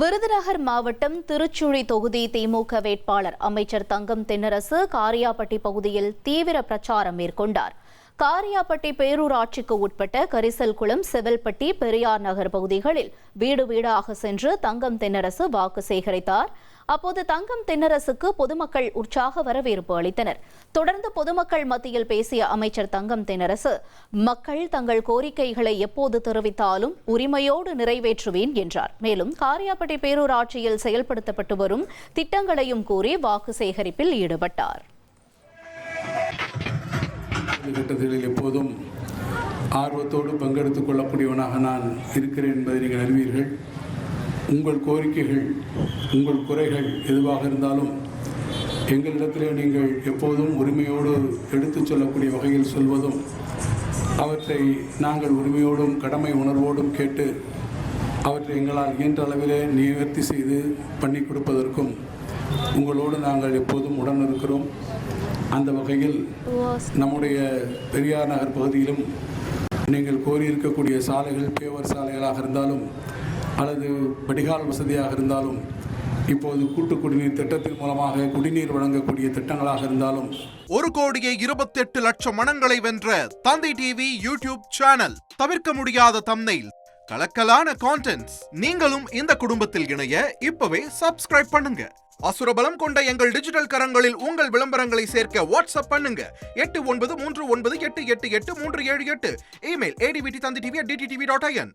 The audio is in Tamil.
விருதுநகர் மாவட்டம் திருச்சுழி தொகுதி திமுக வேட்பாளர் அமைச்சர் தங்கம் தென்னரசு காரியாபட்டி பகுதியில் தீவிர பிரச்சாரம் மேற்கொண்டார். காரியாபட்டி பேரூராட்சிக்கு உட்பட்ட கரிசல்குளம், செவல்பட்டி, பெரியார் நகர் பகுதிகளில் வீடு வீடாக சென்று தங்கம் தென்னரசு வாக்கு சேகரித்தார். அப்போது தங்கம் தென்னரசுக்கு பொதுமக்கள் உற்சாக வரவேற்பு அளித்தனர். தொடர்ந்து பொதுமக்கள் மத்தியில் பேசிய அமைச்சர் தங்கம் தென்னரசு, மக்கள் தங்கள் கோரிக்கைகளை எப்போது தெரிவித்தாலும் உரிமையோடு நிறைவேற்றுவேன் என்றார். மேலும் காரியாபட்டி பேரூராட்சியில் செயல்படுத்தப்பட்டு வரும் திட்டங்களையும் கூறி வாக்கு சேகரிப்பில் ஈடுபட்டார். கட்டத்தில் எப்போதும் ஆர்வத்தோடு பங்கெடுத்துக் கொள்ளக்கூடியவனாக நான் இருக்கிறேன் என்பதை நீங்கள் அறிவீர்கள். உங்கள் கோரிக்கைகள், உங்கள் குறைகள் எதுவாக இருந்தாலும் எங்களிடத்திலே நீங்கள் எப்போதும் உரிமையோடு எடுத்துச் சொல்லக்கூடிய வகையில் சொல்வதும், அவற்றை நாங்கள் உரிமையோடும் கடமை உணர்வோடும் கேட்டு அவற்றை எங்களால் இயன்ற அளவிலே நிவர்த்தி செய்து பண்ணி கொடுப்பதற்கும் உங்களோடு நாங்கள் எப்போதும் உடன் இருக்கிறோம். அந்த வகையில் நம்முடைய பெரியார் நகர் பகுதியிலும் நீங்கள் கோரியிருக்கக்கூடிய சாலைகள் பேவர் சாலைகளாக இருந்தாலும் அல்லது வடிகால் வசதியாக இருந்தாலும், இப்போது கூட்டு குடிநீர் திட்டத்தின் மூலமாக குடிநீர் வழங்கக்கூடிய திட்டங்களாக இருந்தாலும் 1,28,00,000 மனங்களை வென்ற தந்தி டிவி யூடியூப் சேனல். தவிர்க்க முடியாத தம்ப்நெயில், கலக்கலான கான்டென்ட்ஸ். நீங்களும் இந்த குடும்பத்தில் இணைய இப்பவே சப்ஸ்கிரைப் பண்ணுங்க. அசுரபலம் கொண்ட எங்கள் டிஜிட்டல் கரங்களில் உங்கள் விளம்பரங்களை சேர்க்க வாட்ஸ்அப் பண்ணுங்க. 8939888838. Email advttv@dttv.in.